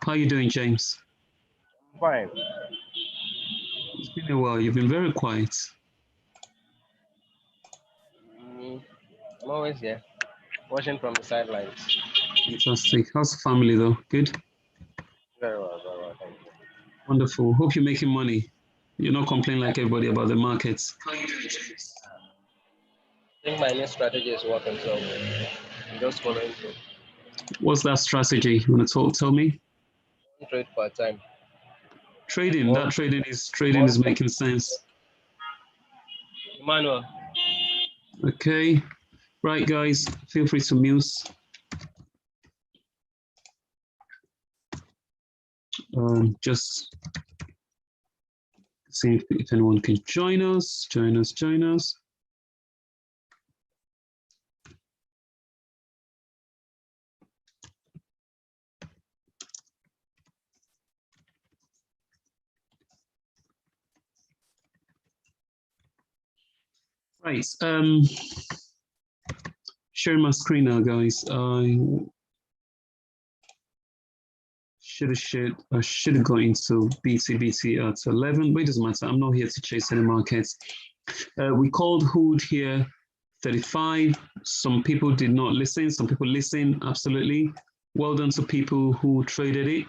How are you doing, James? Fine. It's been a while. You've been very quiet. I'm always here, watching from the sidelines. Fantastic. How's the family, though? Good? Very well, thank you. Wonderful. Hope you're making money. You're not complaining like everybody about the markets. How are you doing, James? I think my new strategy is working, so I'm just following through. What's that strategy? You want to tell me? One trade per time. Trading. One, That trading one. is making sense. Emmanuel, Okay. Right, guys. Feel free to muse. Just see if anyone can join us. Join us. Right. Sharing my screen now, guys. I should have gone into BTBT at 11, but it doesn't matter. I'm not here to chase any markets. We called Hood here 35. Some people did not listen. Some people listened. Absolutely. Well done to people who traded it.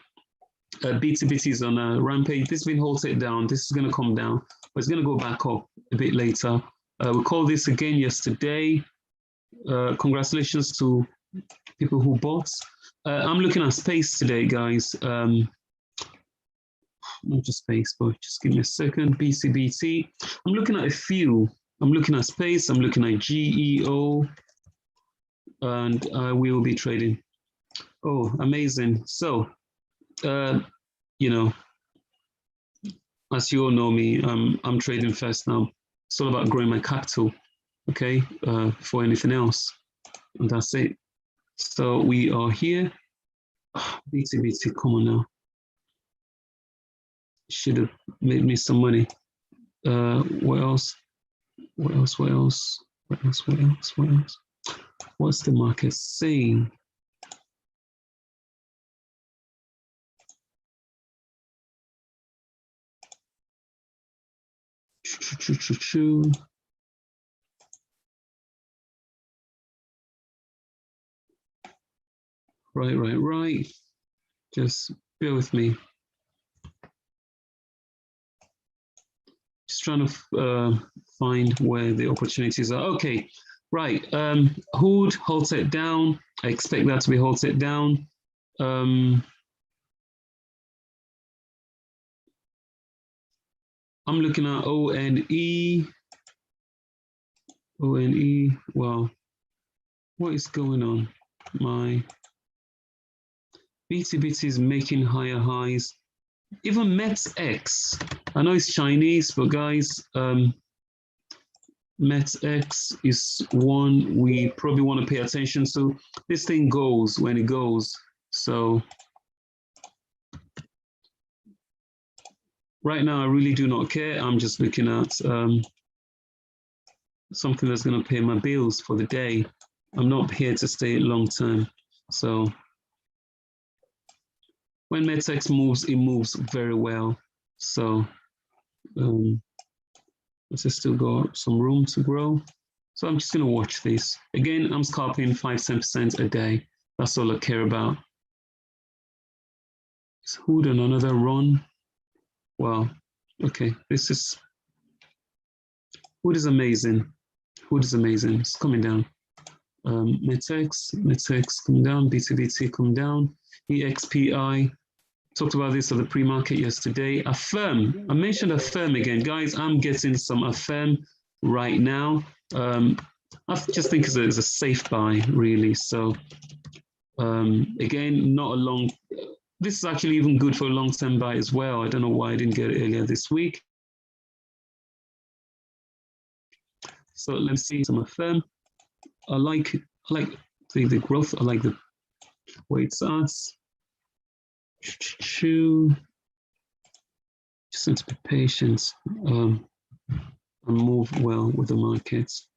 BTBT is on a rampage. This has been halted down. This is going to come down, but it's going to go back up a bit later. We called this again yesterday. Congratulations to people who bought. I'm looking at space today, guys. Not just space, but just give me a second. BCBT. I'm looking at a few. I'm looking at space. I'm looking at GEO, and we will be trading. Oh, amazing! So, you know, as you all know me, I'm trading first now. It's all about growing my capital, okay, for anything else, and that's it. So we are here. BTBT, come on now. Should have made me some money. What else? What's the market saying? Right. Just bear with me. Just trying to find where the opportunities are. Okay, right. Hood halted down. I expect that to be halted down. I'm looking at ONE. Wow, what is going on? My BTBT is making higher highs. Even METX, I know it's Chinese, but guys, METX is one we probably want to pay attention to. This thing goes when it goes. So right now, I really do not care. I'm just looking at something that's going to pay my bills for the day. I'm not here to stay long term. So when METX moves, it moves very well. So let's still got some room to grow. So I'm just going to watch this. Again, I'm scalping 5-10% a day. That's all I care about. Is Hood on another run? Wow. Okay, this is Hood is amazing. Hood is amazing. It's coming down. METX coming down. BTBT coming down. EXPI. Talked about this at the pre-market yesterday. Affirm. I mentioned Affirm again, guys. I'm getting some Affirm right now. I just think it's a safe buy, really. So again, not a long. This is actually even good for a long-term buy as well. I don't know why I didn't get it earlier this week. So let's see some Affirm. I like the growth. I like the way it starts. Just need to be patient and move well with the markets.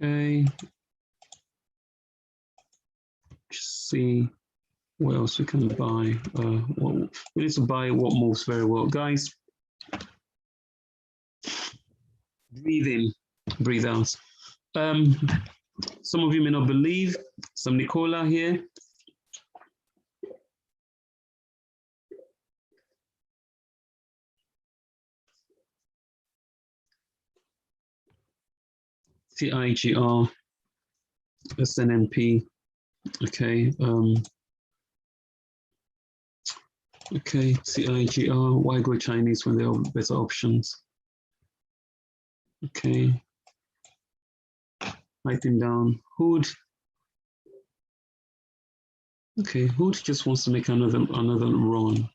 Okay. Just see what else we can buy. We need to buy what moves very well. Guys, breathe in, breathe out. Some of you may not believe, some Nicola here. TIGR, SNMP, okay. Okay, TIGR, why go Chinese when there are better options? Okay. Writing down Hood. Okay, Hood just wants to make another run.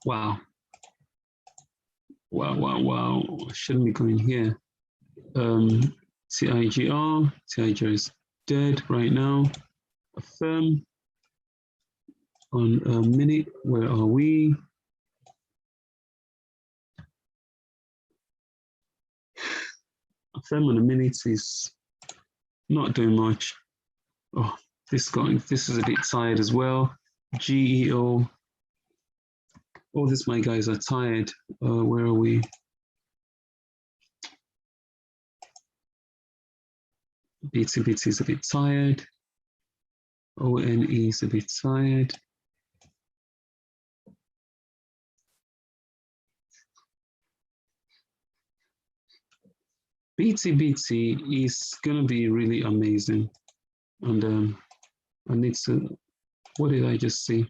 Wow. Wow. Shouldn't be going here. TIGR is dead right now. Affirm on a minute. Where are we? Affirm on a minute is not doing much. Oh, this is a bit tired as well. GEO. Oh, my guys are tired. Where are we? BTBT is a bit tired. ONE is a bit tired. BTBT is going to be really amazing. And I need to, what did I just see?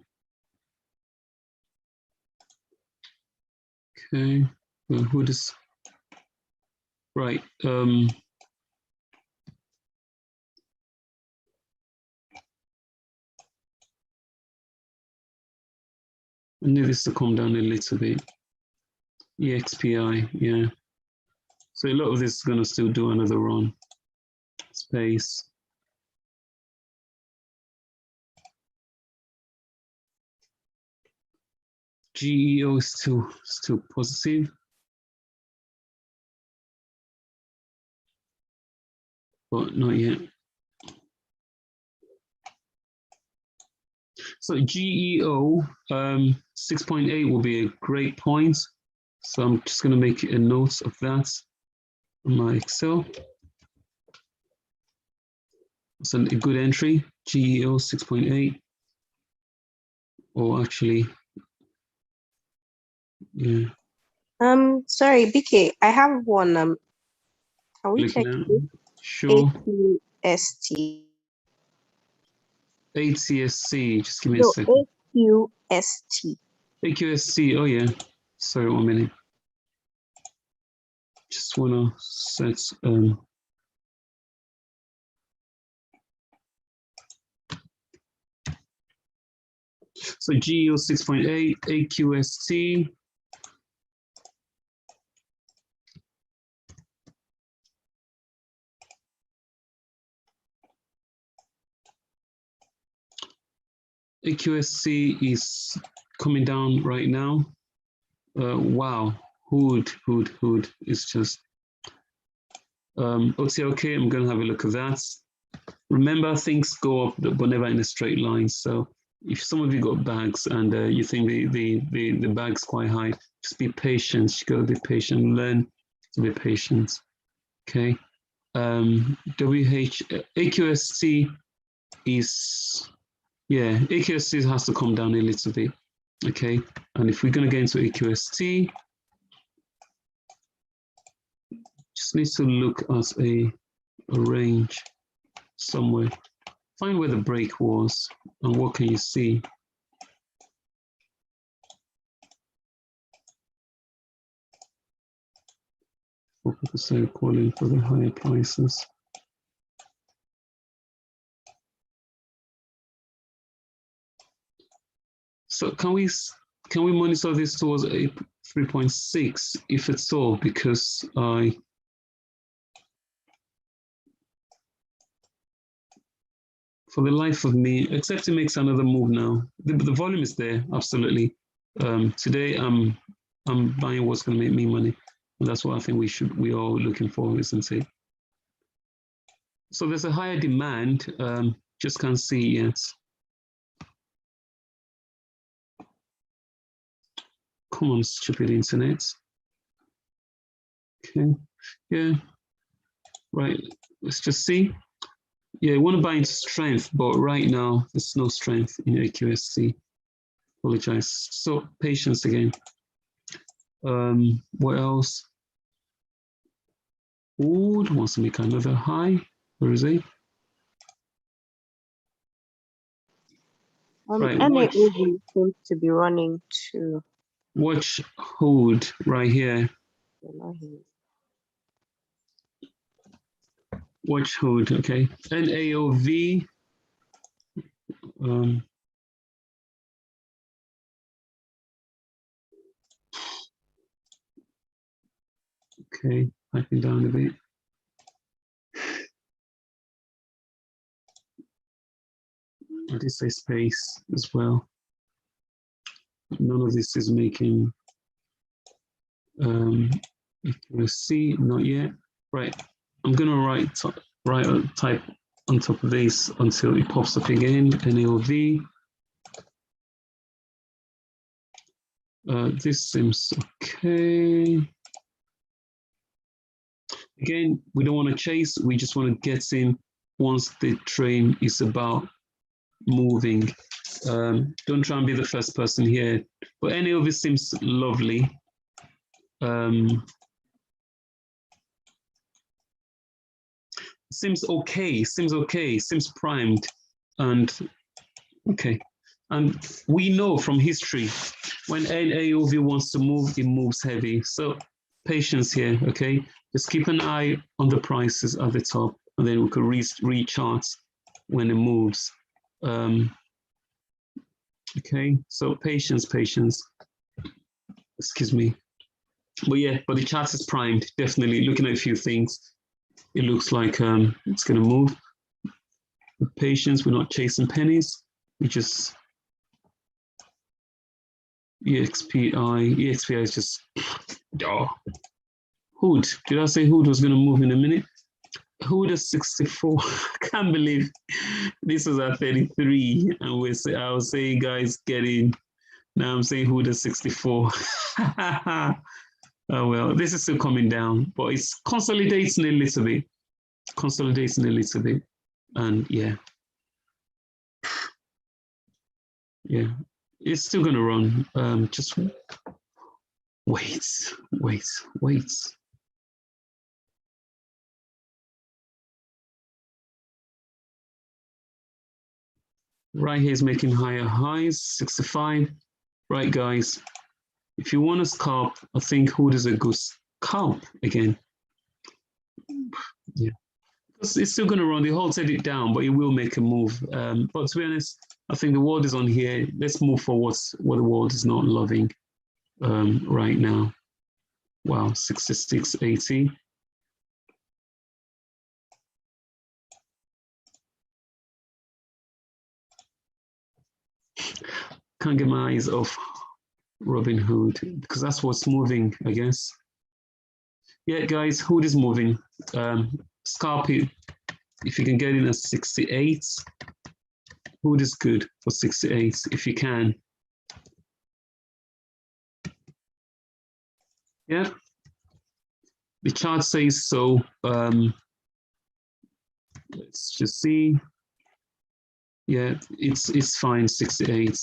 Okay, who does, right. I need this to come down a little bit. EXPI, yeah. So a lot of this is going to still do another run. Space. GEO is still positive. But not yet. So GEO 6.8 will be a great point. So I'm just going to make a note of that on my Excel. It's a good entry, GEO 6.8. Or actually, yeah. Sorry, BK, I have one. Can we check it? Sure. AQST. ATSC, just give me a second. AQST. AQST, oh yeah. Sorry, 1 minute. Just wanna set so GEO 6.8, AQST. AQSC is coming down right now. Wow, Hood is just OTLK. I'm going to have a look at that. Remember, things go up but never in a straight line. So if some of you got bags and you think the bag's quite high, just be patient. You got to be patient. Learn to be patient. Okay. AQST is, yeah, AQST has to come down a little bit. Okay. And if we're going to get into AQST, just need to look at a range somewhere. Find where the break was and what can you see. What people say calling for the higher prices. So can we monitor this towards a 3.6 if it's all, because for the life of me, except it makes another move now. The volume is there, absolutely. Today I'm I'm buying what's going to make me money. And that's what I think we are looking for, isn't it? So there's a higher demand, just can't see yet. Come on, stupid internet. Okay, yeah, right, let's just see. Yeah, I want to buy into strength, but right now there's no strength in AQSC. Apologize. So patience again. What else? Wood wants to make another high. Where is he? Right, NAOV seems to be running too. Watch hold right here. Watch hold, okay. NAOV. Okay, piping down a bit. I did say space as well. None of this is making accuracy, not yet. Right, I'm gonna type on top of this until it pops up again, NAOV. This seems okay. Again, we don't want to chase, we just want to get in once the train is about moving. Don't try and be the first person here, but any of it seems lovely. Seems okay, seems primed, and okay. And we know from history, when NAOV wants to move, it moves heavy. So patience here, okay? Just keep an eye on the prices at the top, and then we could re-chart when it moves. Okay, so patience. Excuse me. But yeah, but the chart is primed, definitely. Looking at a few things, it looks like it's going to move. With patience, we're not chasing pennies. We just EXPI is just, oh. Hood, did I say Hood was going to move in a minute? Hood is 64. I can't believe this was at 33. And I was saying, guys, get in. Now I'm saying Hood is 64. Oh, well, this is still coming down, but it's consolidating a little bit. And yeah. Yeah, it's still going to run. Just wait. Right here is making higher highs, 65. Right, guys, if you want a scalp, I think Hood is a good scalp again. Yeah, because it's still going to run. They halted it down, but it will make a move. But to be honest, I think the world is on here. Let's move for what the world is not loving right now. Wow, 66.80. Can't get my eyes off Robinhood because that's what's moving, I guess. Yeah, guys, Hood is moving. Scalp it. If you can get in at 68, Hood is good for 68 if you can. Yeah, the chart says so. Let's just see. Yeah, it's fine, 68.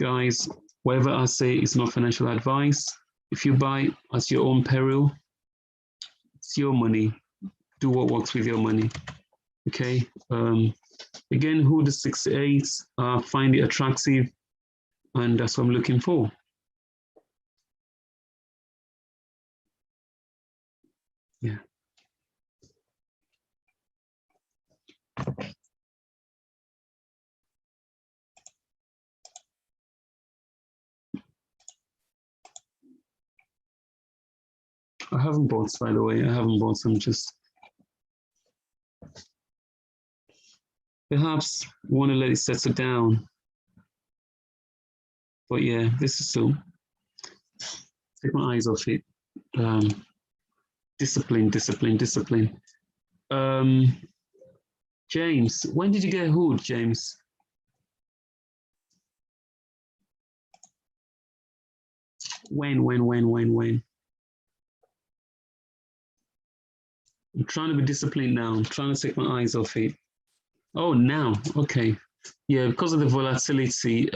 Guys, whatever I say is not financial advice. If you buy at your own peril, it's your money. Do what works with your money. Okay. Again, Hood is 68. Find it attractive, and that's what I'm looking for. Yeah. I haven't bought, by the way. I haven't bought some. Just perhaps want to let it settle down. But yeah, this is still, take my eyes off it. Discipline. James, when did you get hood, James? When? I'm trying to be disciplined now. I'm trying to take my eyes off it. Oh, now, okay. Yeah, because of the volatility,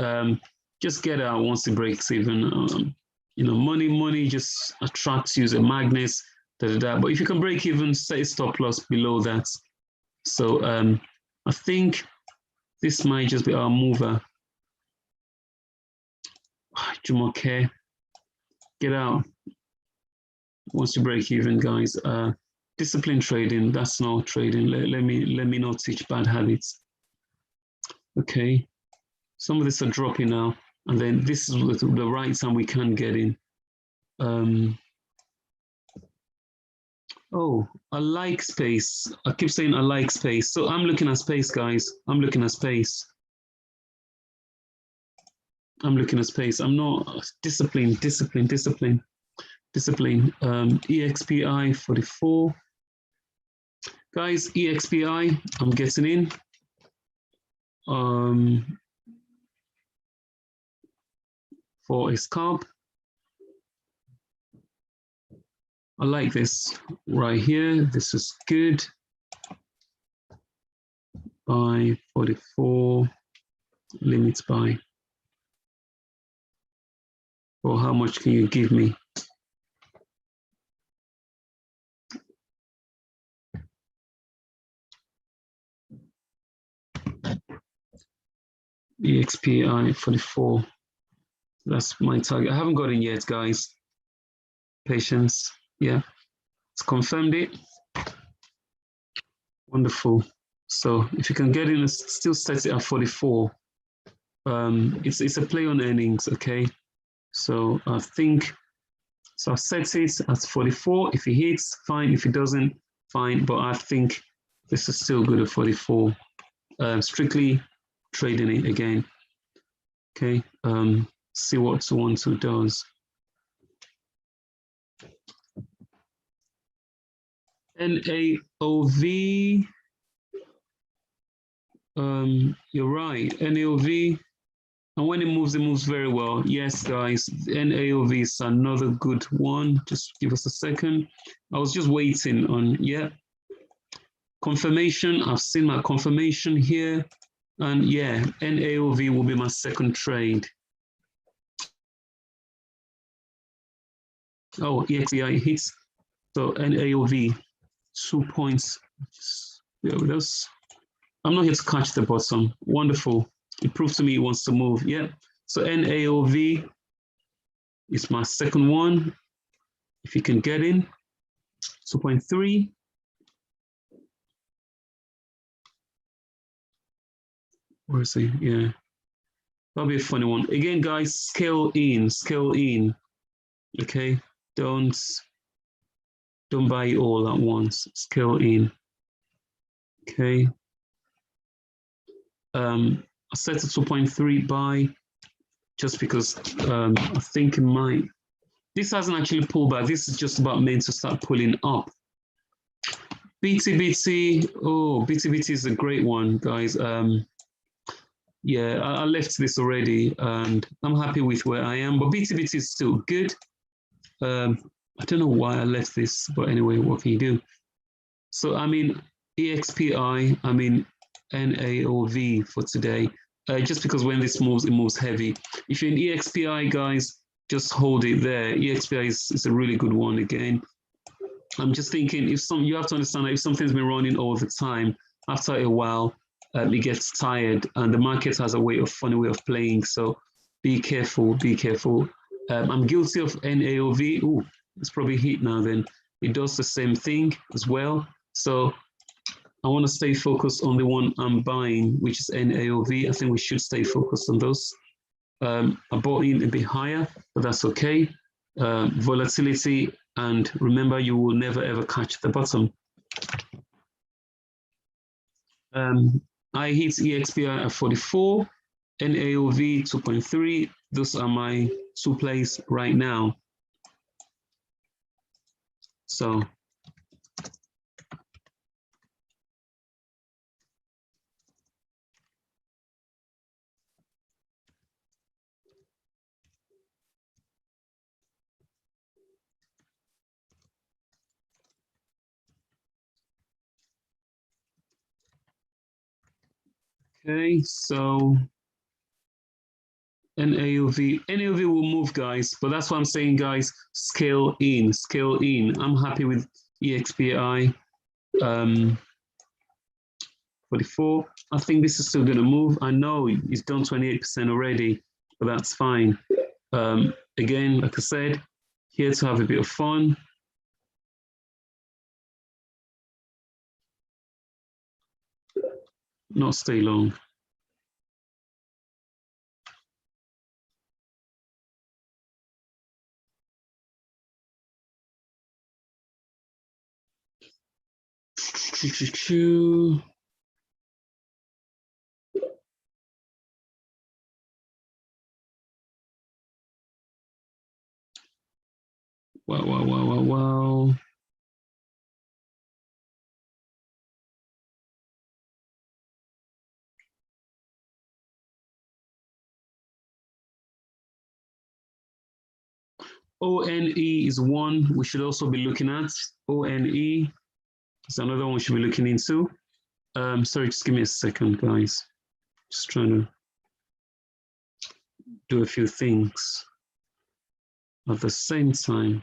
just get out once it breaks even. You know, money just attracts you as a magnet, But if you can break even, set a stop loss below that. So I think this might just be our mover. Jumoke, get out once you break even, guys. Discipline trading, that's not trading. Let me not teach bad habits. Okay, some of this are dropping now, and then this is the right time we can get in. Oh, I like space. I keep saying I like space. So I'm looking at space, guys. I'm looking at space. I'm not discipline. EXPI 44. Guys, EXPI, I'm getting in. For a scalp. I like this right here. This is good. Buy 44, limits buy. Or how much can you give me? EXPI 44. That's my target. I haven't got in yet, guys. Patience. Yeah, it's confirmed it. Wonderful. So if you can get in, still set it at 44. It's a play on earnings, okay? So I think, so I've set it at 44. If it hits, fine. If it doesn't, fine. But I think this is still good at 44. Strictly trading it again. Okay, see what 212 does. NAOV, you're right, NAOV, and when it moves very well. Yes, guys, NAOV is another good one. Just give us a second. I was just waiting on, yeah, confirmation. I've seen my confirmation here, and yeah, NAOV will be my second trade. Oh, EXPI hits, so NAOV. 2 points. Bear with us. I'm not here to catch the bottom. Wonderful. It proves to me it wants to move. Yeah. So NAOV is my second one. If you can get in, 2.3. Where is he? Yeah. That'll be a funny one. Again, guys, scale in. Okay. Don't buy it all at once. Scale in. Okay. I set a 2.3 buy just because I think it might. This hasn't actually pulled back. This is just about meant to start pulling up. BTBT. Oh, BTBT is a great one, guys. Yeah, I left this already and I'm happy with where I am, but BTBT is still good. I don't know why I left this, but anyway, what can you do? So I mean, EXPI, I mean, NAOV for today, just because when this moves, it moves heavy. If you're in EXPI, guys, just hold it there. EXPI is a really good one again. I'm just thinking, you have to understand that if something's been running all the time, after a while, it gets tired, and the market has a funny way of playing. So be careful. I'm guilty of NAOV. Ooh, it's probably hit now then. It does the same thing as well. So I want to stay focused on the one I'm buying, which is NAOV. I think we should stay focused on those. I bought in a bit higher, but that's okay. Volatility, and remember, you will never ever catch the bottom. I hit EXPI at 44, NAOV 2.3. those are my 2 plays right now. So okay, so NAOV will move, guys, but that's what I'm saying, guys. Scale in. I'm happy with EXPI 44. I think this is still going to move. I know it's done 28% already, but that's fine. Again, like I said, here to have a bit of fun. Not stay long. Wow. ONE is one we should also be looking at. ONE is another one we should be looking into. Sorry, just give me a second, guys. Just trying to do a few things at the same time.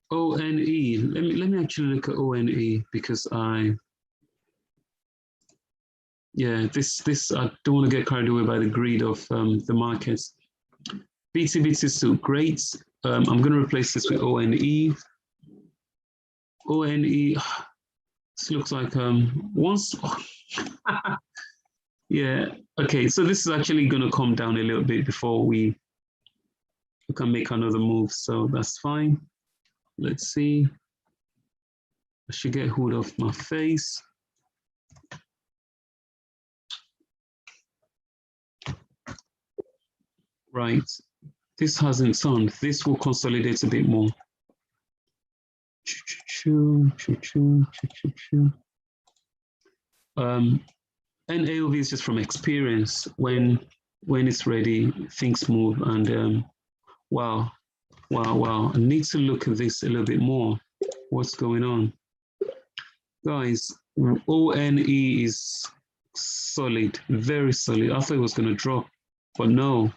ONE. Let me actually look at ONE because this I don't want to get carried away by the greed of the markets. BTBT is still great. I'm going to replace this with ONE. ONE. This looks like once. Yeah. Okay. So this is actually going to come down a little bit before we can make another move. So that's fine. Let's see. I should get hood off my face. Right. This hasn't turned. This will consolidate a bit more. NAOV is just from experience. When it's ready, things move. And wow. I need to look at this a little bit more. What's going on? Guys, ONE is solid, very solid. I thought it was going to drop, but no.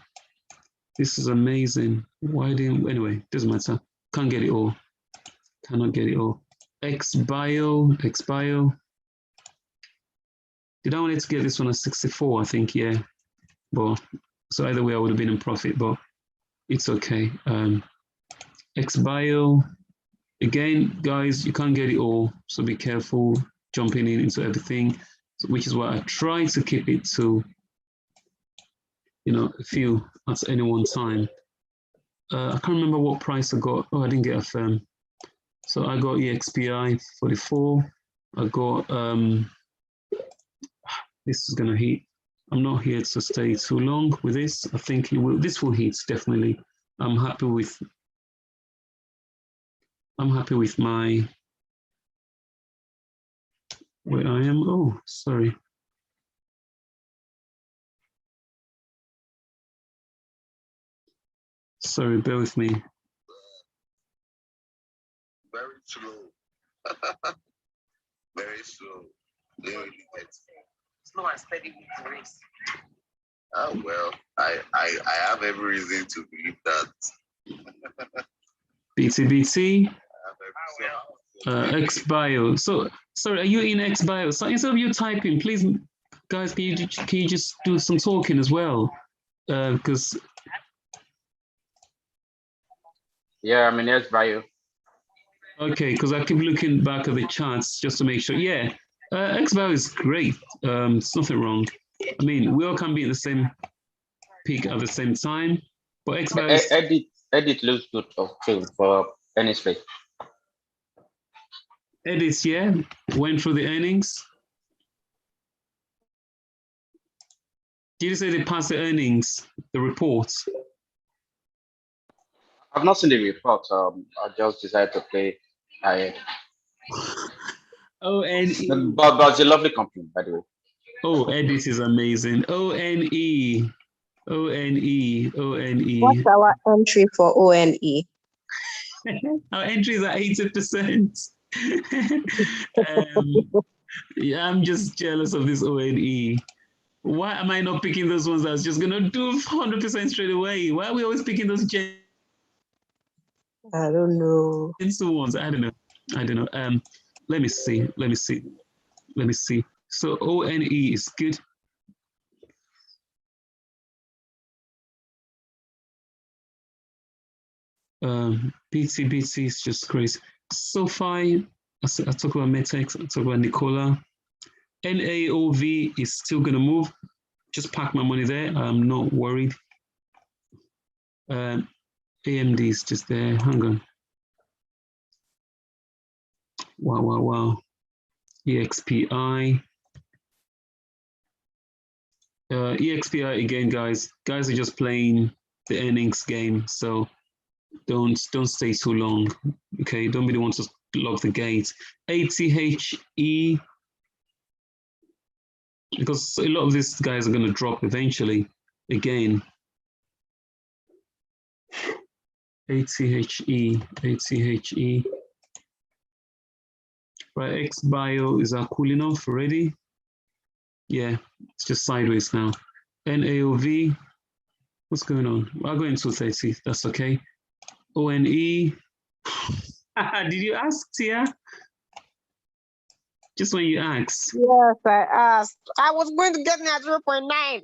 This is amazing. Why didn't, anyway, doesn't matter. Can't get it all. Cannot get it all. XBio. Did I want to get this one at 64? I think, yeah. But so either way, I would have been in profit, but it's okay. XBio. Again, guys, you can't get it all, so be careful jumping into everything, which is why I try to keep it to, a few at any one time. I can't remember what price I got. Oh, I didn't get a firm. So I got EXPI 44. I got, this is going to hit. I'm not here to stay too long with this. I think this will hit, definitely. I'm happy with my, where I am. Oh, sorry. Sorry, bear with me. Very slow. Very slow. Slow and steady with the race. Well, I have every reason to believe that. BTBT. XBio. So sorry, are you in XBio? So instead of you typing, please, guys, can you just do some talking as well? Because yeah, I'm in XBio. Okay, because I keep looking back at the charts just to make sure. Yeah, XBio is great. It's nothing wrong. I mean, we all can be in the same peak at the same time, but XBio edit looks good too for Any space. Edits, yeah, went through the earnings. Did you say they passed the earnings, the reports? I've not seen the report. I just decided to play ahead. ONE. But it's a lovely company, by the way. Oh, Edit is amazing. ONE. ONE. ONE. What's our entry for ONE? Our entry is at 80%. Yeah, I'm just jealous of this ONE. Why am I not picking those ones that's just gonna do 100% straight away? Why are we always picking those I don't know. gentle ones? I don't know. Let me see. So ONE is good. BT is just crazy. SoFi, I talk about Metex, I talk about Nicola. NAOV is still gonna move. Just park my money there. I'm not worried. AMD is just there. Hang on. Wow. EXPI. EXPI again, guys. Guys are just playing the earnings game, so don't stay too long. Okay, don't be the one to lock the gate. ATHE, because a lot of these guys are going to drop eventually. Again, ATHE. Right, XBio, is that cool enough already? Yeah, it's just sideways now. NAOV, what's going on? I'll go into 230, that's okay. ONE, did you ask, Tia? Just when you asked. Yes, I asked. I was going to get me at 0.9.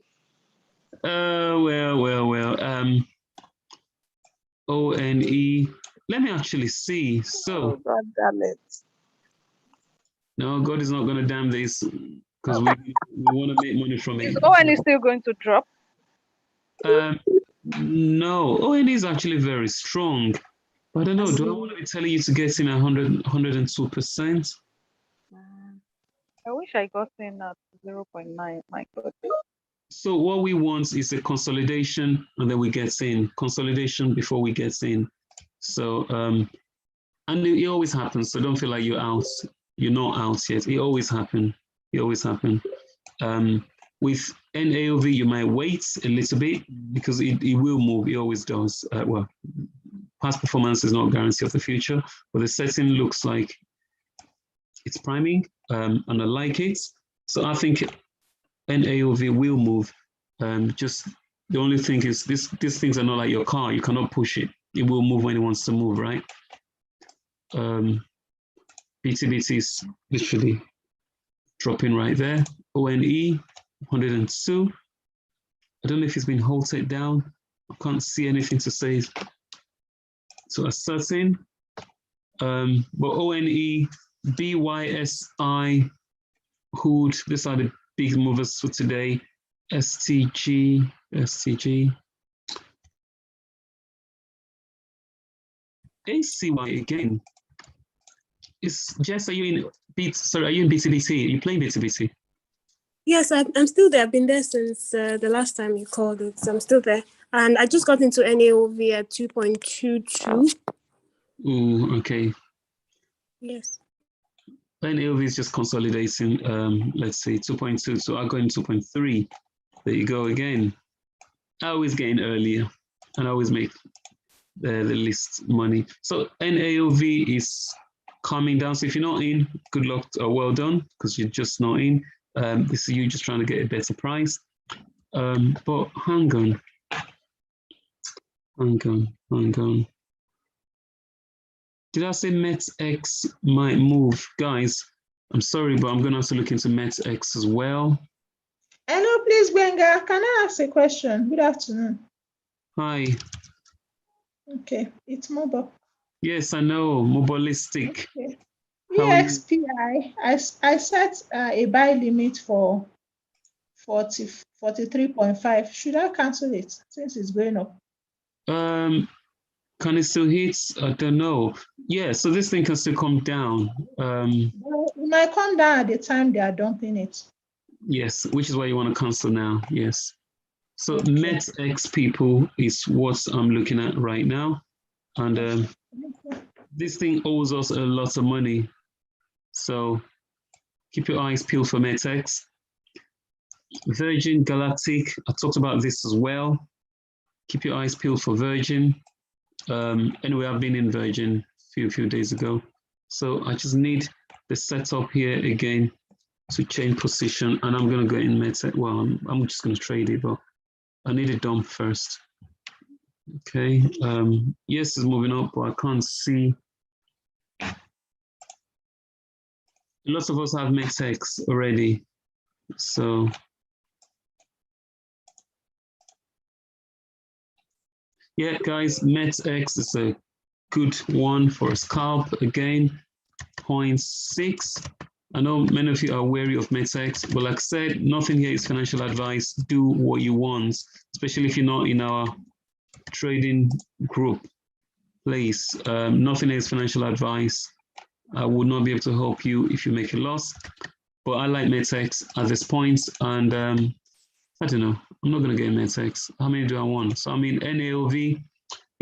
Well. ONE, let me actually see. So, Oh, God damn it. no, God is not going to damn this because we want to make money from it. Is ONE still going to drop? No, ONE is actually very strong. But I don't know, do I want to be telling you to get in 102%? I wish I got in at 0.9. My God. So what we want is a consolidation and then we get in. Consolidation before we get in. So, and it always happens. So don't feel like you're out. You're not out yet. It always happens. With NAOV, you might wait a little bit because it will move. It always does. Well, past performance is not a guarantee of the future, but the setting looks like it's priming, and I like it. So I think NAOV will move. Just the only thing is these things are not like your car. You cannot push it. It will move when it wants to move, right? BTBT is literally dropping right there. ONE, 102. I don't know if it's been halted down. I can't see anything to say to ascertain. But ONE, BYSI, Hood, these are the big movers for today. STG. ACY again. Jess, are you in BTBT? Are you playing BTBT? Yes, I'm still there. I've been there since the last time you called it. So I'm still there. And I just got into NAOV at 2.22. Oh, okay. Yes. NAOV is just consolidating. Let's see, 2.2. So I'll go in 2.3. There you go again. I always get in earlier and I always make the least money. So NAOV is coming down. So if you're not in, good luck or well done, because you're just not in. This is you just trying to get a better price. But hang on. Did I say METX might move? Guys, I'm sorry, but I'm going to have to look into METX as well. Hello, please, Benga. Can I ask a question? Good afternoon. Hi. Okay, it's mobile. Yes, I know, mobilistic. Okay. EXPI, I set a buy limit for 43.5. Should I cancel it since it's going up? Can it still hit? I don't know. Yeah, so this thing can still come down. Well, it might come down at the time they are dumping it. Yes, which is why you want to cancel now. Yes. So Okay. MetX people is what I'm looking at right now. And this thing owes us a lot of money. So keep your eyes peeled for MetX. Virgin Galactic, I talked about this as well. Keep your eyes peeled for Virgin. Anyway, I've been in Virgin a few days ago. So I just need the setup here again to change position, and I'm going to go in MetX. Well, I'm just going to trade it, but I need a dump first. Okay, yes, it's moving up, but I can't see. Lots of us have MetX already, so. Yeah, guys, MetX is a good one for a scalp. Again, 0.6. I know many of you are wary of MetX, but like I said, nothing here is financial advice. Do what you want, especially if you're not in our trading group. Please, nothing is financial advice. I would not be able to help you if you make a loss. But I like MetX at this point, and I don't know. I'm not going to get MetX. How many do I want? So I'm in NAOV,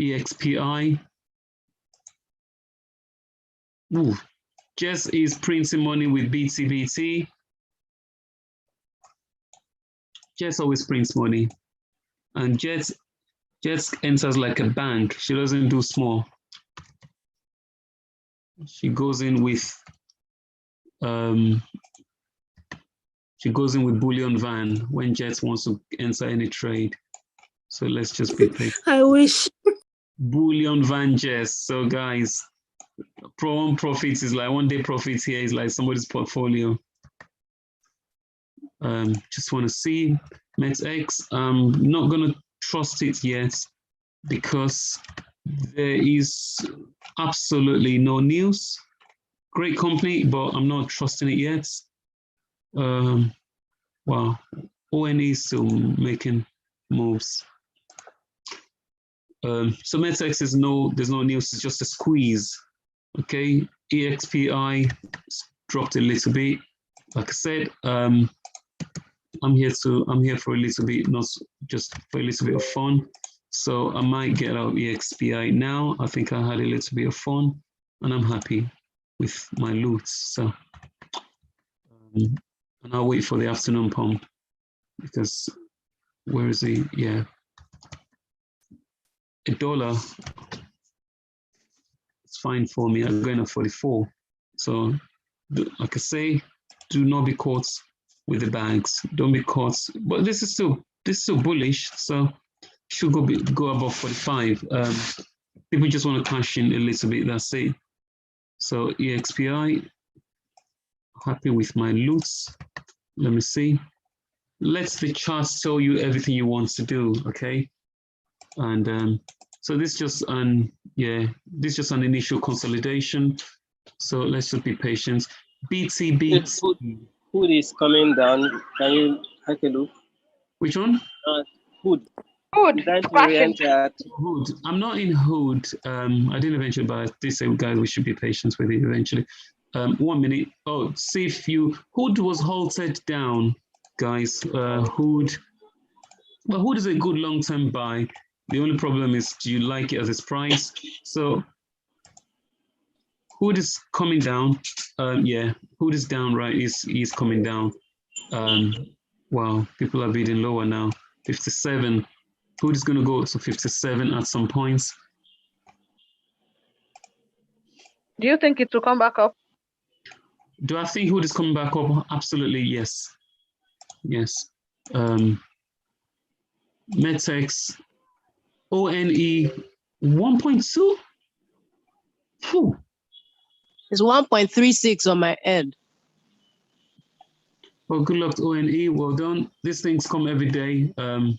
EXPI. Ooh. Jess is printing money with BTBT. Jess always prints money. And Jess enters like a bank. She doesn't do small. She goes in with Bullion Van when Jess wants to enter any trade. So let's just be patient. I wish. Bullion Van Jess. So guys, one profits is like 1 day profits here is like somebody's portfolio. Just want to see MetX. I'm not going to trust it yet because there is absolutely no news. Great company, but I'm not trusting it yet. Wow, ONE is still making moves. So MetX is there's no news, it's just a squeeze. Okay, EXPI dropped a little bit. Like I said, I'm here for a little bit, not just for a little bit of fun. So I might get out EXPI now. I think I had a little bit of fun and I'm happy with my loot. So, and I'll wait for the afternoon pump because where is he? Yeah. $1, it's fine for me. I'm going at 44. So like I say, do not be caught with the bags. Don't be caught. But this is still bullish. So should go above 45. People just want to cash in a little bit. That's it. So EXPI, happy with my loots. Let me see. Let the charts tell you everything you want to do. Okay. And so this just an initial consolidation. So let's just be patient. BTB. Hood is coming down. Can you take a look? Which one? Hood. Hood. Hood. I'm not in Hood. I didn't eventually, but they say, guys, we should be patient with it eventually. 1 minute. Oh, see if Hood was halted down, guys. Hood. Well, Hood is a good long-term buy. The only problem is, do you like it as its price? So Hood is coming down. Yeah, Hood is down, right? He's coming down. Wow, people are bidding lower now. 57. Hood is going to go to 57 at some points. Do you think it will come back up? Do I think Hood is coming back up? Absolutely, yes. Yes. MetX, ONE 1.2. It's 1.36 on my end. Well, good luck to ONE. Well done. These things come every day. I'm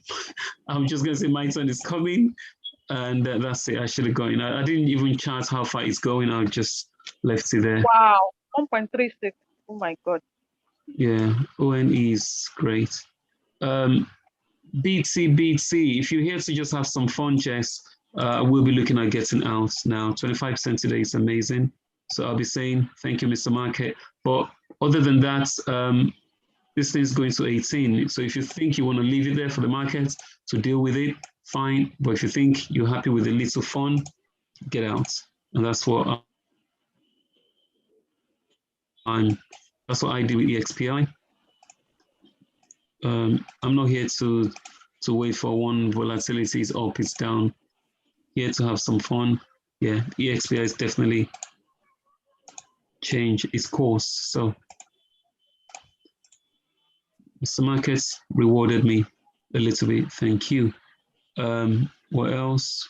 just going to say my turn is coming. And that's it. I should have gone. I didn't even chart how far it's going. I just left it there. Wow, 1.36. Oh my God. Yeah, ONE is great. BTBT, if you're here to just have some fun, Jess, we'll be looking at getting out now. 25% today is amazing. So I'll be saying, thank you, Mr. Market. But other than that, this thing is going to 18. So if you think you want to leave it there for the market to deal with it, fine. But if you think you're happy with a little fun, get out. And that's what I do with EXPI. I'm not here to wait for one volatility is up, it's down. Here to have some fun. Yeah, EXPI is definitely change its course. So Mr. Markets rewarded me a little bit. Thank you. What else?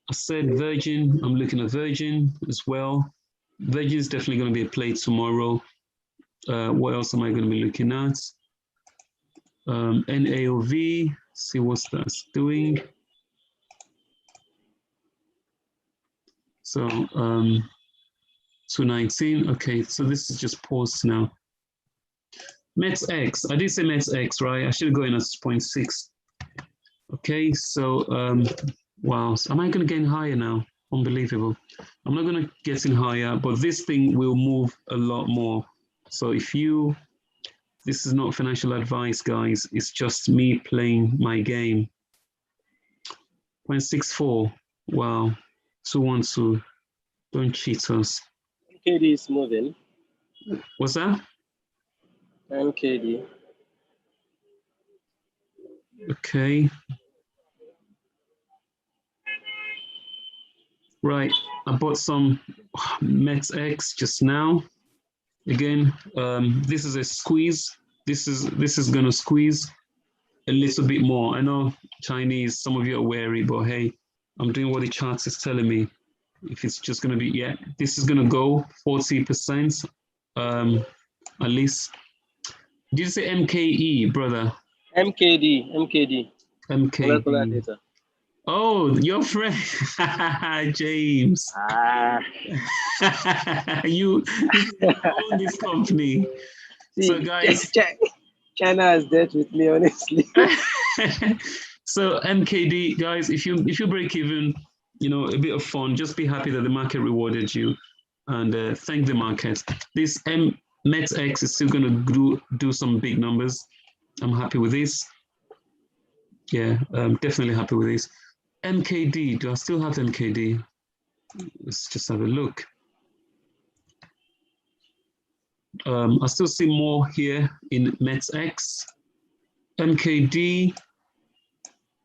I said Virgin. I'm looking at Virgin as well. Virgin is definitely going to be a play tomorrow. What else am I going to be looking at? NAOV. See what that's doing. So 219. Okay, so this is just paused now. METX. I did say METX, right? I should have gone at 0.6. Okay, so wow. So am I going to get in higher now? Unbelievable. I'm not going to get in higher, but this thing will move a lot more. So if you, this is not financial advice, guys. It's just me playing my game. 0.64. Wow. 212. Don't cheat us. MKD is moving. What's that? MKD. Okay. Right. I bought some METX just now. Again, this is a squeeze. This is gonna squeeze a little bit more. I know Chinese, some of you are wary, but hey, I'm doing what the chart is telling me. If it's just gonna be, yeah, this is gonna go 40%, at least. Did you say MKE, brother? MKD. Molecular MKE. data. Oh, your friend, James. You own this company. See, So guys, China is dead with me, honestly. So MKD, guys, if you break even, a bit of fun, just be happy that the market rewarded you, and thank the market. This METX is still going to do some big numbers. I'm happy with this. Yeah, I'm definitely happy with this. MKD, do I still have MKD? Let's just have a look. I still see more here in METX. MKD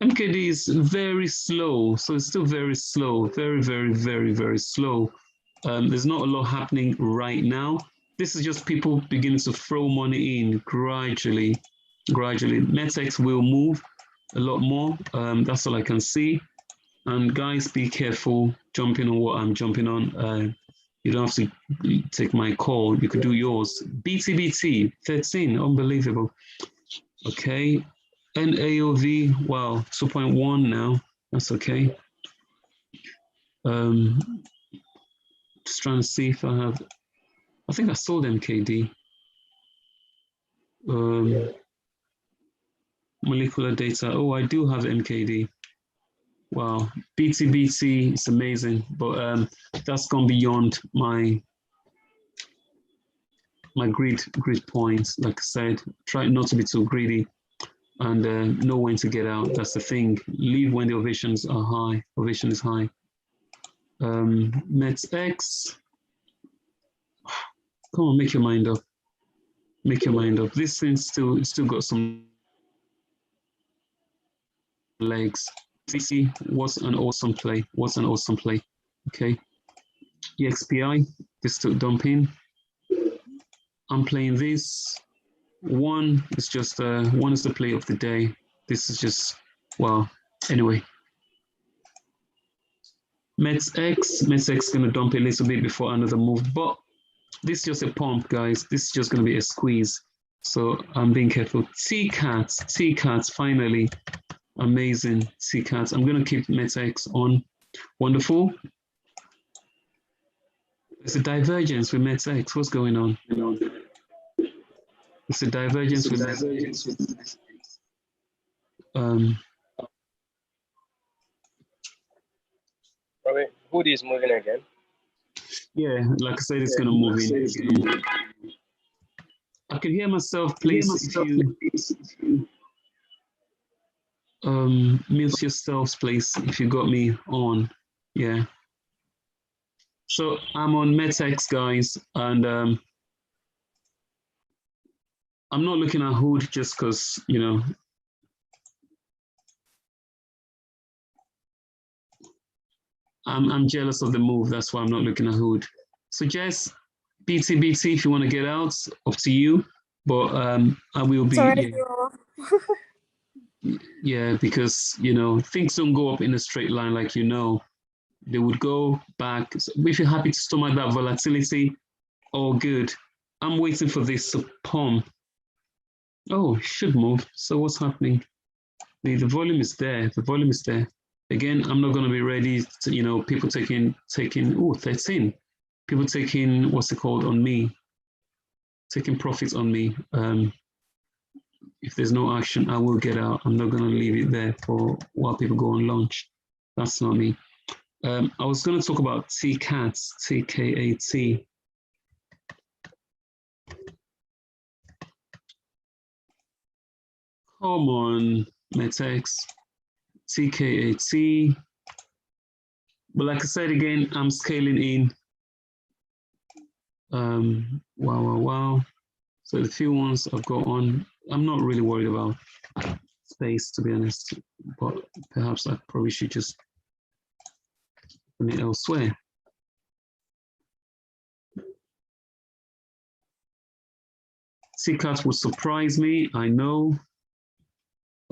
is very slow, so it's still very slow, very, very, very, very slow. There's not a lot happening right now. This is just people beginning to throw money in gradually. METX will move a lot more. That's all I can see. And guys, be careful jumping on what I'm jumping on. You don't have to take my call. You could do yours. BTBT 13, unbelievable. Okay, NAOV, wow, 2.1 now. That's okay. Just trying to see if I have. I think I sold MKD. Molecular data. Oh, I do have MKD. Wow, BTBT is amazing, but that's gone beyond my grid points. Like I said, try not to be too greedy, and know when to get out. That's the thing. Leave when the ovations are high. Ovation is high. METX. Come on, make your mind up. Make your mind up. This thing still got some legs. CC, what an awesome play. What an awesome play. Okay. EXPI, this still dumping. I'm playing this. One is just one is the play of the day. This is just, well, anyway. METX gonna dump a little bit before another move, but this is just a pump, guys. This is just gonna be a squeeze. So I'm being careful. T-Cats, finally. Amazing, T-Cats. I'm gonna keep METX on. Wonderful. There's a divergence with METX. What's going on? It's a divergence with METX. hood is moving again. Yeah, like I said, it's gonna move in. I can hear myself, please. If you mute yourselves, please, if you got me on. Yeah. So I'm on Metex, guys, and I'm not looking at hood just because, you know, I'm jealous of the move. That's why I'm not looking at hood. So Jess, BTBT, if you want to get out, up to you. But I will be. Sorry. Yeah, because, you know, things don't go up in a straight line, like, you know, they would go back. So if you're happy to stomach that volatility, all good. I'm waiting for this to pump. Oh, it should move. So what's happening? The volume is there. The volume is there. Again, I'm not going to be ready to, you know, people taking, oh, 13. People taking, what's it called, on me. Taking profits on me. If there's no action, I will get out. I'm not going to leave it there for while people go on lunch. That's not me. I was going to talk about TCAT, TKAT. Come on, Metex, TKAT. But like I said again, I'm scaling in. Wow. So the few ones I've got on, I'm not really worried about space, to be honest, but perhaps I probably should just put it elsewhere. TCAT would surprise me, I know.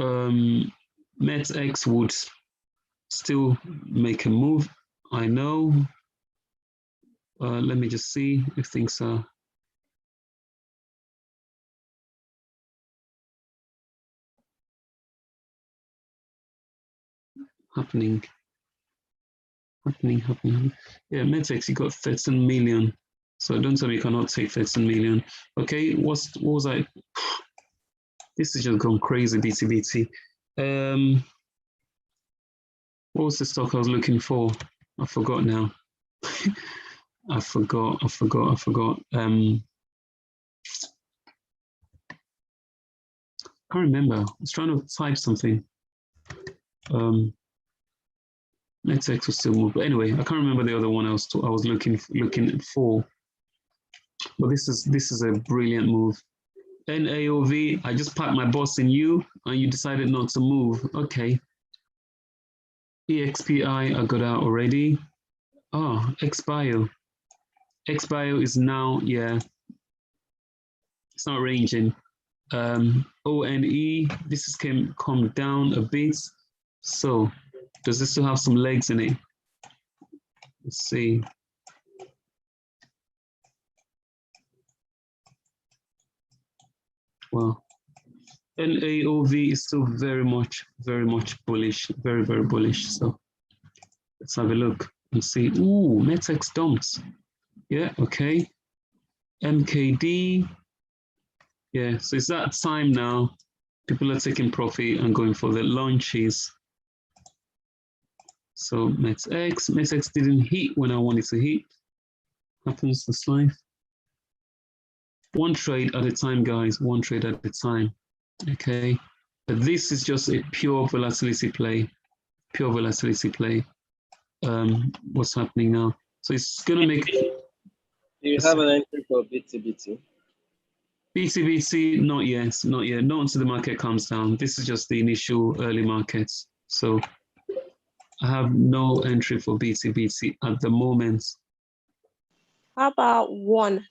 METX would still make a move, I know. Let me just see if things are happening. Yeah, METX, you got 13 million. So don't tell me you cannot take 13 million. Okay, what was I? This is just gone crazy, BTBT. What was the stock I was looking for? I forgot now. I forgot. I can't remember. I was trying to type something. Metex was still move. But anyway, I can't remember the other one I was looking for. But this is a brilliant move. NAOV, I just packed my boss in you and you decided not to move. Okay. EXPI, I got out already. Oh, XBio. XBio is now, yeah, it's not ranging. ONE, this has come down a bit. So does this still have some legs in it? Let's see. Well, NAOV is still very much bullish, very bullish. So let's have a look and see. Ooh, Metex dumps. Yeah, okay. MKD. Yeah, so it's that time now. People are taking profit and going for the launches. So Metex didn't hit when I wanted to hit. Happens this life. One trade at a time, guys, one trade at a time, okay? But this is just a pure volatility play, What's happening now? So it's gonna make... Do you have an entry for BTBT? BTBT, not yet, not until the market comes down. This is just the initial early markets. So I have no entry for BTBT at the moment. How about one?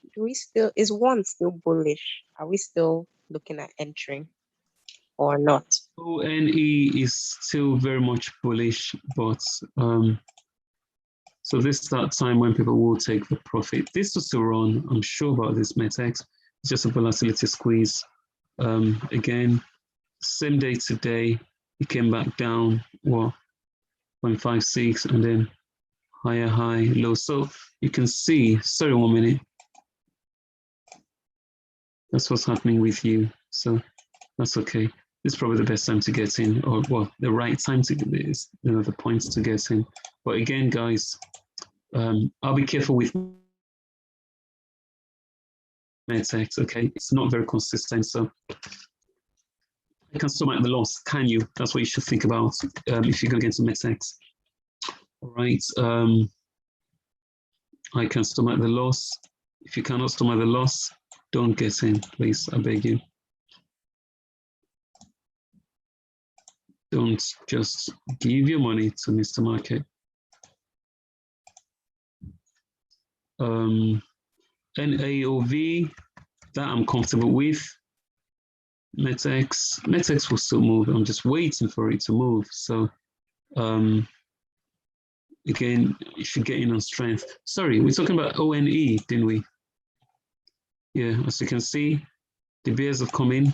Is one still bullish? Are we still looking at entering or not? ONE is still very much bullish, but so this is that time when people will take the profit. This will still run, I'm sure about this Metex. It's just a volatility squeeze. Again, same day today, it came back down, what, 0.56, and then higher high, low. So you can see, sorry, 1 minute. That's what's happening with you. So that's okay. It's probably the best time to get in, or well, the right time to get this, the points to get in. But again, guys, I'll be careful with MedTech, okay? It's not very consistent, so you can stomach the loss, can you? That's what you should think about if you're going to get into MedTech. All right, I can stomach the loss. If you cannot stomach the loss, don't get in, please, I beg you. Don't just give your money to Mr. Market. NAOV, that I'm comfortable with. MedX will still move. I'm just waiting for it to move. So again, you should get in on strength. Sorry, we're talking about ONE, didn't we? Yeah, as you can see, the bears have come in.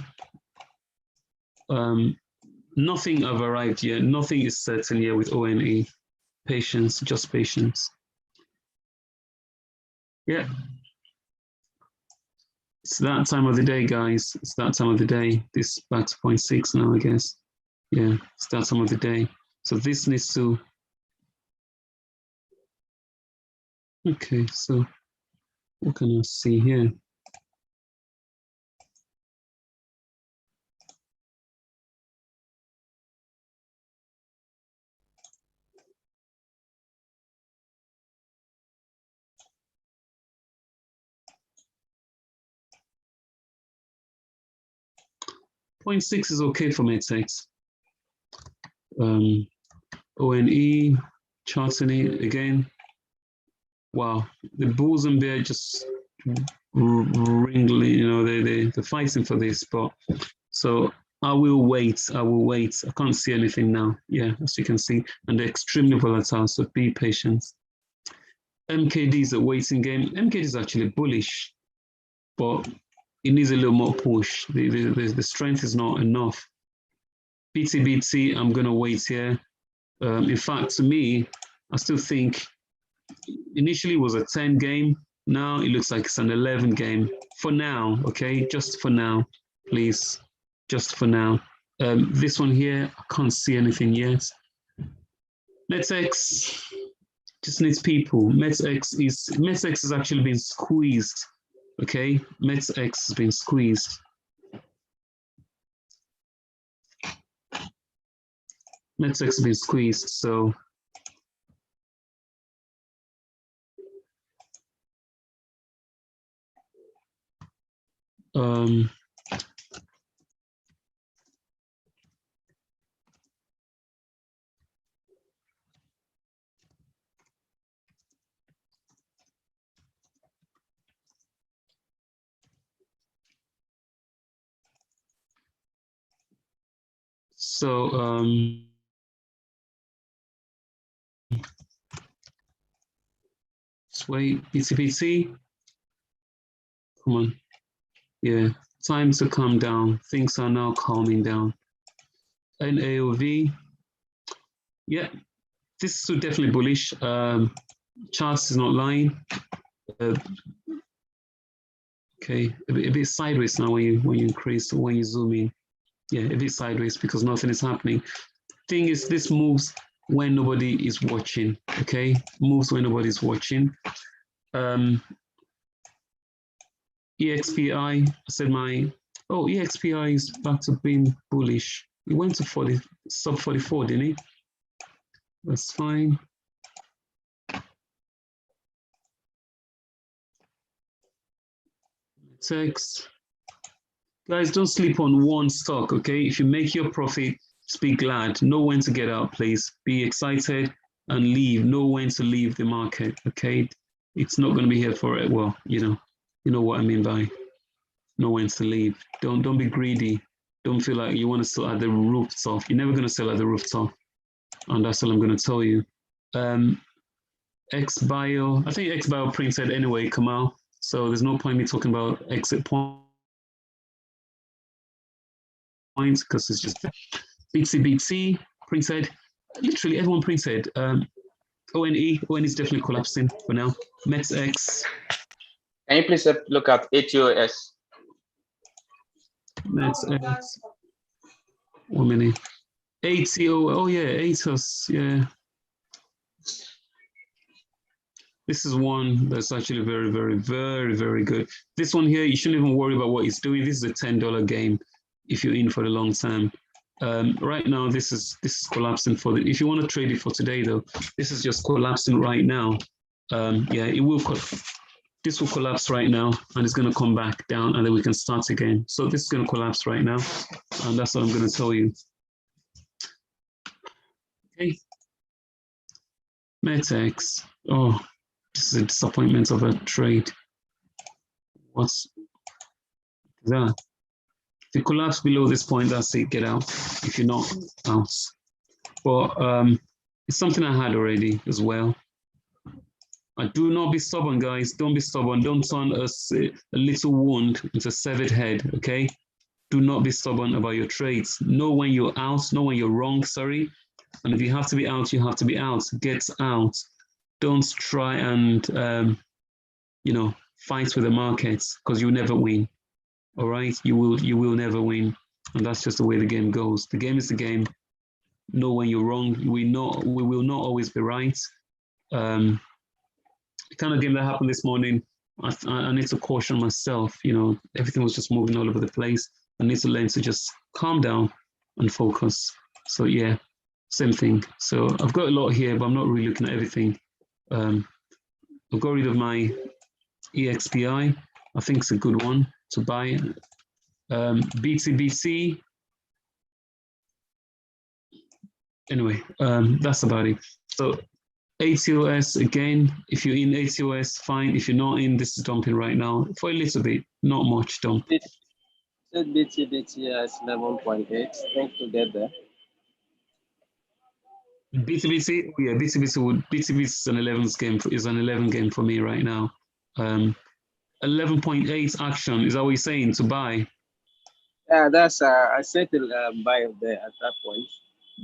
Nothing have arrived yet. Nothing is certain yet with ONE. Patience, just patience. Yeah. It's that time of the day, guys. It's that time of the day. This back to 0.6 now, I guess. Yeah, it's that time of the day. So this needs to. Okay, so what can I see here? Point 0.6 is okay for MedTech. ONE, charting it again. Wow, the bulls and bear just wrangling, you know, they're fighting for this, but so I will wait. I can't see anything now. Yeah, as you can see, and they're extremely volatile, so be patient. MKD is a waiting game. MKD is actually bullish, but it needs a little more push. The strength is not enough. BTBT, I'm going to wait here. In fact, to me, I still think initially it was a 10 game. Now it looks like it's an 11 game. For now, okay? Just for now, please. Just for now. This one here, I can't see anything yet. MedX just needs people. MedX is actually being squeezed. Okay, MedX has been squeezed. MedX has been squeezed, so let's wait. BTBT, come on. Yeah, time to calm down. Things are now calming down. NAOV, yeah, this is definitely bullish. Charts is not lying. Okay, a bit sideways now when you increase, when you zoom in. Yeah, a bit sideways because nothing is happening. Thing is, this moves when nobody is watching. Okay, moves when nobody is watching. EXPI, I said EXPI is back to being bullish. He went to 40, sub 44, didn't he? That's fine. Text. Guys, don't sleep on one stock, okay? If you make your profit, be glad. Know when to get out, please. Be excited and leave. Know when to leave the market, okay? It's not going to be here for it. Well, you know what I mean by know when to leave. Don't be greedy. Don't feel like you want to sell at the rooftop. You're never going to sell at the rooftop. And that's all I'm going to tell you. XBio, I think XBio printed anyway, Kamal. So there's no point me talking about exit points because it's just BTBT printed. Literally everyone printed. ONE is definitely collapsing for now. MedX. Can you please look at ATOS? MedX. 1 minute. ATO. Oh yeah, ATOS. Yeah. This is one that's actually very, very, very, very good. This one here, you shouldn't even worry about what it's doing. This is a $10 game if you're in for the long term. Right now, this is collapsing for the. If you want to trade it for today, though, this is just collapsing right now. Yeah, it will. This will collapse right now, and it's going to come back down, and then we can start again. So this is going to collapse right now, and that's what I'm going to tell you. Okay. Metex. Oh, this is a disappointment of a trade. What's that? If you collapse below this point, that's it, get out. If you're not out. But it's something I had already as well. Do not be stubborn, guys. Don't be stubborn. Don't turn a little wound into a severed head, okay? Do not be stubborn about your trades. Know when you're out, know when you're wrong, sorry. And if you have to be out, you have to be out. Get out. Don't try and, you know, fight with the markets because you'll never win. All right, you will never win, and that's just the way the game goes. The game is the game. Know when you're wrong. We will not always be right. The kind of game that happened this morning, I need to caution myself. You know, everything was just moving all over the place. I need to learn to just calm down and focus. So yeah, same thing. So I've got a lot here, but I'm not really looking at everything. I've got rid of my EXPI. I think it's a good one to buy. BTBC. Anyway, that's about it. So ATOS, again, if you're in ATOS, fine. If you're not in, this is dumping right now for a little bit, not much dump. BTBT is 11.8. Think to get there. BTBC, oh yeah, BTBC is an 11 game for me right now. 11.8 action, is that what you're saying, to buy? Yeah, that's I said to buy there at that point.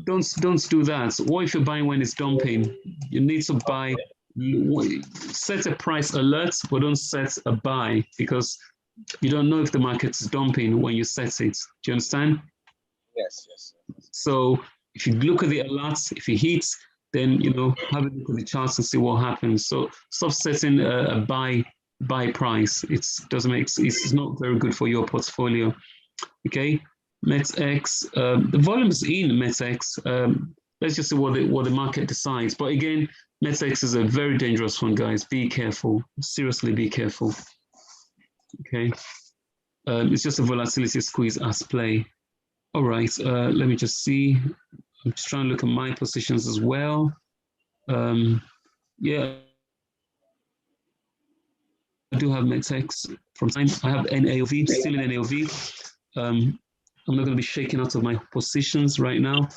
Don't do that. What if you're buying when it's dumping? You need to buy, set a price alert, but don't set a buy because you don't know if the market is dumping when you set it. Do you understand? Yes. So if you look at the alerts, if it hits, then, you know, have a look at the charts and see what happens. So stop setting a buy price. It's not very good for your portfolio. Okay, METX, the volume is in METX. Let's just see what the market decides. But again, METX is a very dangerous one, guys. Be careful. Seriously, be careful. Okay, it's just a volatility squeeze as play. All right, let me just see. I'm just trying to look at my positions as well. Yeah. I do have METX from time. I have NAOV, still in NAOV. I'm not going to be shaking out of my positions right now.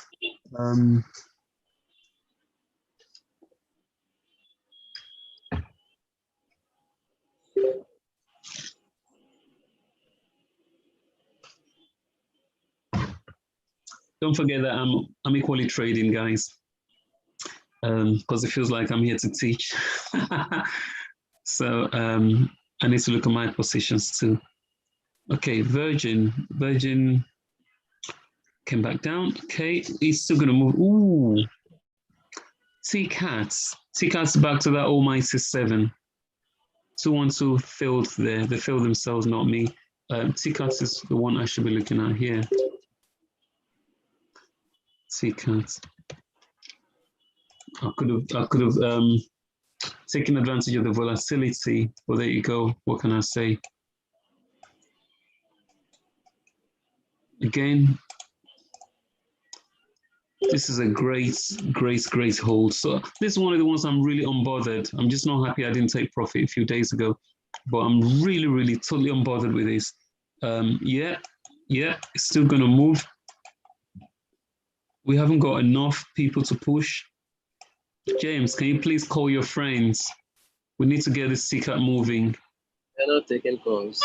Don't forget that I'm equally trading, guys, because it feels like I'm here to teach. So I need to look at my positions too. Okay, Virgin came back down. Okay, he's still gonna move. Ooh, TCATS back to that almighty 7. 212 failed there. They failed themselves, not me. TCATS is the one I should be looking at here. TCATS. I could have taken advantage of the volatility. Well, there you go. What can I say? Again, this is a great hold. So this is one of the ones I'm really unbothered. I'm just not happy I didn't take profit a few days ago, but I'm really totally unbothered with this. Yeah, it's still gonna move. We haven't got enough people to push. James, can you please call your friends? We need to get this TCAT moving. They're not taking calls.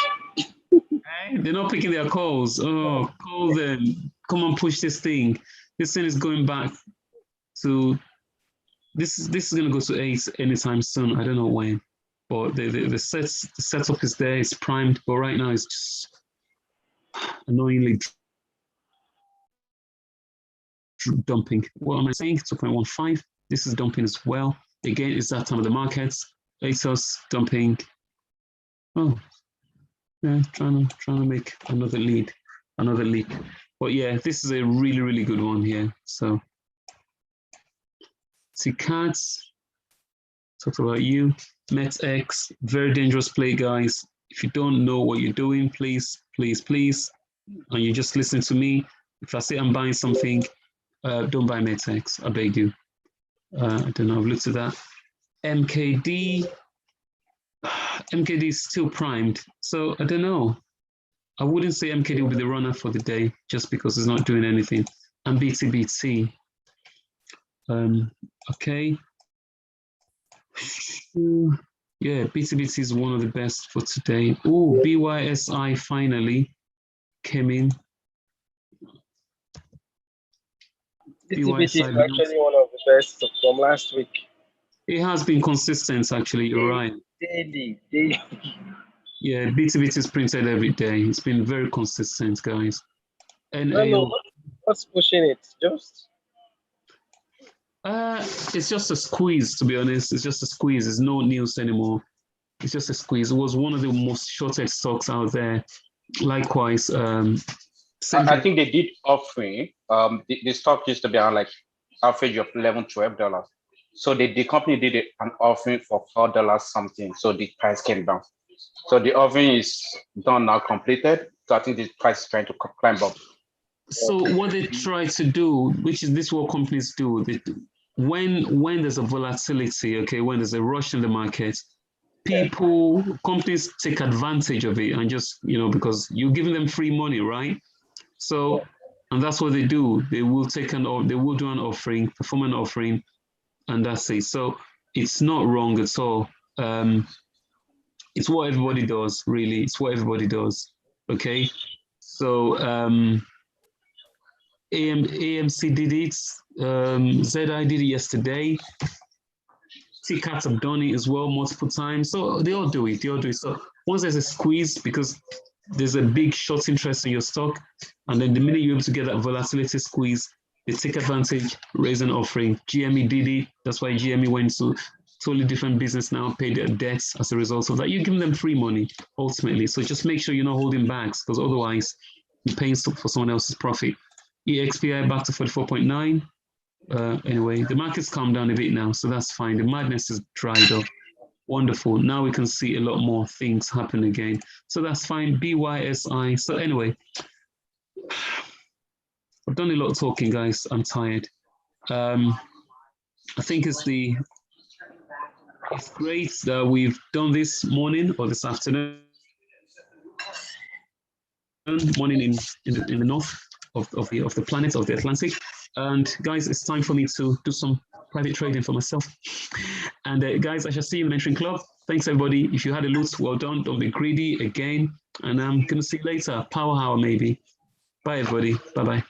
They're not picking their calls. Oh, call them. Come on, push this thing. This thing is going back to, this is going to go to 8 anytime soon. I don't know when, but the setup is there. It's primed, but right now it's just annoyingly dumping. What am I saying? 2.15. This is dumping as well. Again, it's that time of the markets. ASOS dumping. Oh, yeah, trying to make another lead. But yeah, this is a really, really good one here. So see cards, talked about you. MetX, very dangerous play, guys. If you don't know what you're doing, please, and you just listen to me. If I say I'm buying something, don't buy MetX, I beg you. I don't know, I've looked at that. MKD is still primed. So I don't know. I wouldn't say MKD will be the runner for the day just because it's not doing anything. And BTBT. Okay. Yeah, BTBT is one of the best for today. Oh, BYSI finally came in. BTBT is actually one of the best from last week. It has been consistent, actually. You're right. Daily. Yeah, BTBT is printed every day. It's been very consistent, guys. And what's pushing it? It's just a squeeze, to be honest. It's just a squeeze. It's no news anymore. It's just a squeeze. It was one of the most shorted stocks out there. Likewise, I think they did offering. The stock used to be on like average of $11-12. So the company did an offering for $4 something. So the price came down. So the offering is done now, completed. So I think the price is trying to climb up. So what they try to do, which is this what companies do, when there's a volatility, okay, when there's a rush in the market, companies take advantage of it and just, because you're giving them free money, right? So, and that's what they do. They will do an offering, perform an offering, and that's it. So it's not wrong at all. It's what everybody does, really. It's what everybody does, okay? So AMC did it, ZI did it yesterday. TCAT have done it as well multiple times. So they all do it. So once there's a squeeze, because there's a big short interest in your stock, and then the minute you're able to get that volatility squeeze, they take advantage, raise an offering. GME did it. That's why GME went to totally different business now, paid their debts as a result of that. You're giving them free money, ultimately. So just make sure you're not holding backs, because otherwise you're paying for someone else's profit. EXPI back to 44.9. Anyway, the market's calmed down a bit now, so that's fine. The madness is dried up. Wonderful. Now we can see a lot more things happen again. So that's fine. BYSI. So anyway, I've done a lot of talking, guys. I'm tired. I think it's great that we've done this morning or this afternoon. Morning in the north of the planet, of the Atlantic. And guys, it's time for me to do some private trading for myself. And guys, I shall see you in the Mentoring Club. Thanks, everybody. If you had a loot, well done. Don't be greedy again. And I'm going to see you later. Power hour, maybe. Bye, everybody. Bye-bye.